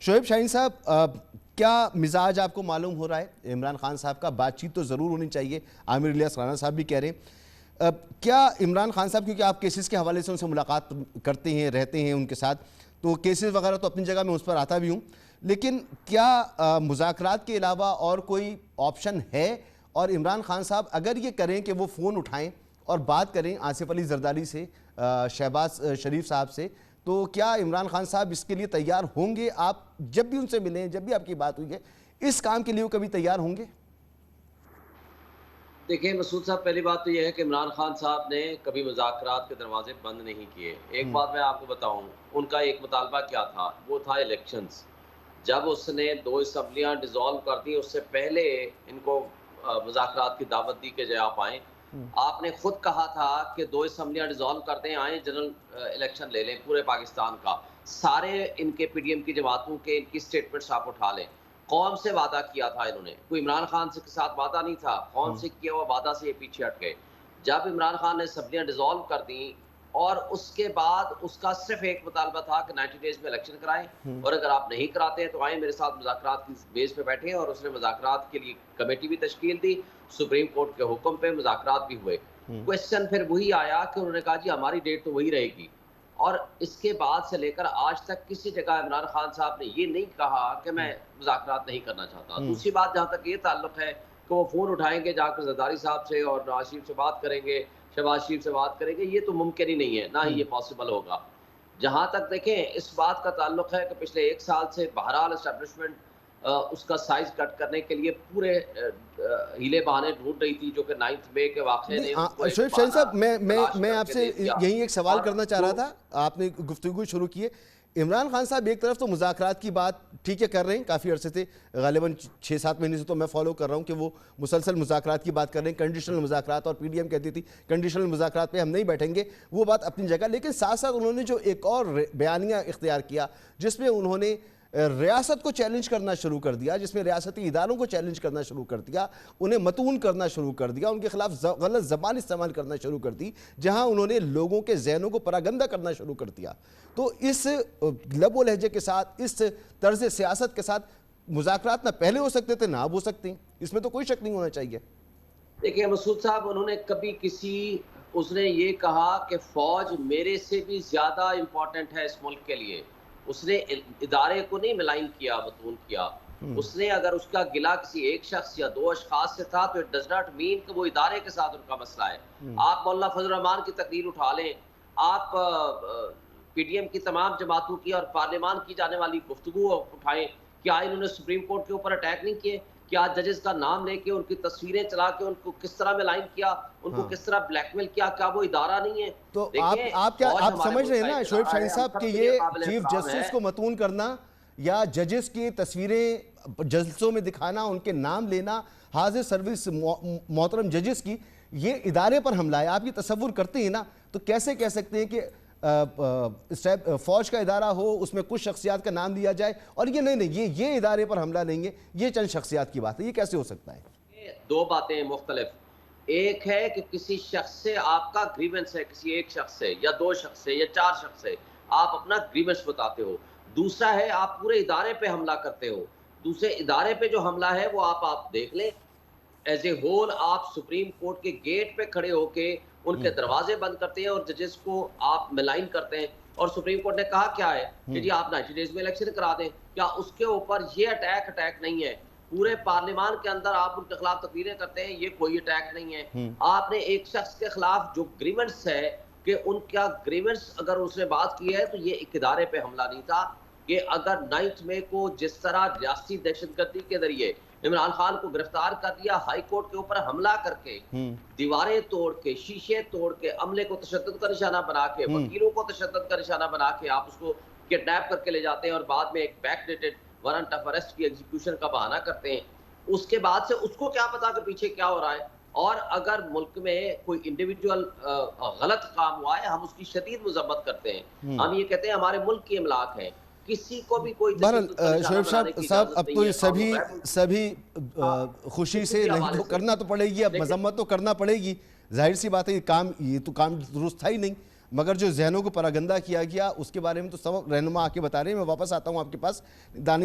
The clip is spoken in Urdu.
شعیب شاہین صاحب، کیا مزاج آپ کو معلوم ہو رہا ہے عمران خان صاحب کا؟ بات چیت تو ضرور ہونی چاہیے، عامر الیاس رانا صاحب بھی کہہ رہے ہیں، کیا عمران خان صاحب، کیونکہ آپ کیسز کے حوالے سے ان سے ملاقات کرتے ہیں، رہتے ہیں ان کے ساتھ، تو کیسز وغیرہ تو اپنی جگہ میں اس پر آتا بھی ہوں، لیکن کیا مذاکرات کے علاوہ اور کوئی آپشن ہے؟ اور عمران خان صاحب اگر یہ کریں کہ وہ فون اٹھائیں اور بات کریں آصف علی زرداری سے، شہباز شریف صاحب سے، تو کیا عمران خان صاحب اس کے لیے تیار ہوں گے؟ آپ جب بھی ان سے ملیں، جب بھی آپ کی بات ہوئی ہے، اس کام کے لیے وہ کبھی تیار ہوں گے؟ دیکھیں مسعود صاحب، پہلی بات تو یہ ہے کہ عمران خان صاحب نے کبھی مذاکرات کے دروازے بند نہیں کیے۔ ایک بات میں آپ کو بتاؤں، ان کا ایک مطالبہ کیا تھا، وہ تھا الیکشنز۔ جب اس نے 2 اسمبلیاں ڈیزالو کر دی، اس سے پہلے ان کو مذاکرات کی دعوت دی کہ جائے آپ آئیں۔ آپ نے خود کہا تھا کہ 2 اسمبلیاں ڈیزالو کر دیں، آئیں جنرل الیکشن لے لیں پورے پاکستان کا، سارے ان کے پی ڈی ایم کی جماعتوں کے ان کی سٹیٹمنٹس آپ اٹھا لیں۔ قوم سے وعدہ کیا تھا انہوں نے، کوئی عمران خان کے ساتھ وعدہ نہیں تھا، قوم سے کیا ہوا وعدہ سے یہ پیچھے ہٹ گئے۔ جب عمران خان نے اسمبلیاں ڈیزالو کر دیں اور اس کے بعد اس کا صرف ایک مطالبہ تھا کہ 90 ڈیز میں الیکشن کرائیں، اور اگر آپ نہیں کراتے ہیں تو آئیں میرے ساتھ مذاکرات کی بیس پہ بیٹھیں، اور اس نے مذاکرات کے لیے کمیٹی بھی تشکیل دی، سپریم کورٹ کے حکم پہ مذاکرات بھی ہوئے۔ کویسچن پھر وہی آیا کہ انہوں نے کہا جی ہماری ڈیٹ تو وہی رہے گی، اور اس کے بعد سے لے کر آج تک کسی جگہ عمران خان صاحب نے یہ نہیں کہا کہ میں مذاکرات نہیں کرنا چاہتا۔ دوسری بات جہاں تک یہ تعلق ہے کہ وہ فون اٹھائیں گے جا کر زرداری صاحب سے اور نواز شریف سے بات کریں گے، شہباز شریف سے بات کریں گے، یہ تو ممکن ہی نہیں ہے، نہ ہی یہ پاسبل ہوگا۔ جہاں تک دیکھیں اس بات کا تعلق ہے کہ پچھلے 1 سال سے بہرحال اسٹیبلشمنٹ اس کا سائز کٹ کرنے کے لیے پورے ہیلے بہانے ڈھونڈ رہی تھی، جو کہ 9 مئی کے واقعے نے ان کو شعیب شاہین صاحب، میں آپ سے یہی ایک سوال کرنا چاہ رہا تھا، آپ نے گفتگو شروع کی ہے۔ عمران خان صاحب ایک طرف تو مذاکرات کی بات ٹھیک ہے کر رہے ہیں، کافی عرصے سے، غالباً 6-7 مہینے سے تو میں فالو کر رہا ہوں کہ وہ مسلسل مذاکرات کی بات کر رہے ہیں، کنڈیشنل مذاکرات، اور پی ڈی ایم کہتی تھی کنڈیشنل مذاکرات پہ ہم نہیں بیٹھیں گے، وہ بات اپنی جگہ، لیکن ساتھ ساتھ انہوں نے جو ایک اور بیانیہ اختیار کیا جس میں انہوں نے ریاست کو چیلنج کرنا شروع کر دیا، جس میں ریاستی اداروں کو چیلنج کرنا شروع کر دیا، انہیں متون کرنا شروع کر دیا، ان کے خلاف غلط زبان استعمال کرنا شروع کر دی، جہاں انہوں نے لوگوں کے ذہنوں کو پراگندہ کرنا شروع کر دیا۔ تو اس لب و لہجے کے ساتھ، اس طرز سیاست کے ساتھ مذاکرات نہ پہلے ہو سکتے تھے نہ اب ہو سکتے ہیں، اس میں تو کوئی شک نہیں ہونا چاہیے۔ دیکھیں مسعود صاحب، انہوں نے کبھی اس نے یہ کہا کہ فوج میرے سے بھی زیادہ امپورٹنٹ ہے اس ملک کے لیے، اس نے ادارے کو نہیں ملائن کیا، متون کیا۔ اس نے اگر اس کا گلہ کسی ایک شخص یا 2 اشخاص سے تھا تو اٹ ڈز ناٹ مین کہ وہ ادارے کے ساتھ ان کا مسئلہ ہے۔ آپ مولانا فضل الرحمان کی تقریر اٹھا لیں، آپ پی ڈی ایم کی تمام جماعتوں کی اور پارلیمان کی جانے والی گفتگو اٹھائیں، کیا انہوں نے سپریم کورٹ کے اوپر اٹیک نہیں کیے؟ کیا ججز کا نام لے کے ان کی تصویریں چلا کے ان کو کس طرح ملائن کیا، ان کو کس طرح بلیک میل کیا؟ کیا وہ ادارہ نہیں ہے؟ تو آپ سمجھ رہے ہیں نا شعیب شاہین صاحب کہ یہ چیف جسٹس کو متون کرنا یا ججز کی تصویریں جلسوں میں دکھانا، ان کے نام لینا، حاضر سروس محترم ججز کی، یہ ادارے پر حملہ ہے؟ آپ یہ تصور کرتے ہیں نا، تو کیسے کہہ سکتے ہیں کہ فوج کا ادارہ ہو، اس میں کچھ شخصیات کا نام لیا جائے اور یہ نہیں یہ ادارے پر حملہ نہیں ہے، یہ چند شخصیات کی بات ہے؟ یہ کیسے ہو سکتا ہے؟ 2 باتیں مختلف، ایک ہے کہ کسی شخص سے آپ کا گریونس ہے، کسی ایک شخص سے یا 2 شخص سے یا 4 شخص سے آپ اپنا گریونس بتاتے ہو، دوسرا ہے آپ پورے ادارے پہ حملہ کرتے ہو۔ دوسرے ادارے پہ جو حملہ ہے وہ آپ دیکھ لیں، ایز اے ہول آپ سپریم کورٹ کے گیٹ پہ کھڑے ہو کے ان کے دروازے بند کرتے ہیں اور ججز کو آپ ملائن کرتے ہیں، اور سپریم کورٹ نے کہا کیا ہے کہ جی آپ 90 ڈیز میں الیکشن کرا دیں۔ کیا اس کے اوپر یہ اٹیک نہیں ہے؟ پورے پارلیمان کے اندر آپ ان کے خلاف تقریریں کرتے ہیں، یہ کوئی اٹیک نہیں ہے۔ آپ نے ایک شخص کے خلاف جو گریونس ہے کہ ان کا گریونس اگر اس نے بات کی ہے تو یہ ایک ادارے پہ حملہ نہیں تھا، کہ اگر 9 مئی کو جس طرح ریاستی دہشت گردی کے ذریعے عمران خان کو گرفتار کر دیا، ہائی کورٹ کے اوپر حملہ کر کے، دیواریں توڑ کے، شیشے توڑ کے، عملے کو تشدد کا نشانہ بنا کے، وکیلوں کو تشدد کا نشانہ بنا کے آپ اس کو کڈنیپ کر کے لے جاتے ہیں اور بعد میں ایک back dated warrant of arrest کی ایگزیکیوشن کا بہانہ کرتے ہیں، اس کے بعد سے اس کو کیا پتا کہ پیچھے کیا ہو رہا ہے؟ اور اگر ملک میں کوئی انڈیویجول غلط کام ہوا ہے، ہم اس کی شدید مذمت کرتے ہیں، ہم یہ کہتے ہیں ہمارے ملک کی املاک ہے، کسی کو بھی کوئی شعیب صاحب اب تو سبھی خوشی سے نہیں تو کرنا تو پڑے گی، اب مذمت تو کرنا پڑے گی، ظاہر سی بات ہے، یہ تو کام درست تھا ہی نہیں، مگر جو ذہنوں کو پراگندہ کیا گیا اس کے بارے میں تو سب رہنما آ کے بتا رہے ہیں. میں واپس آتا ہوں آپ کے پاس. دانیہ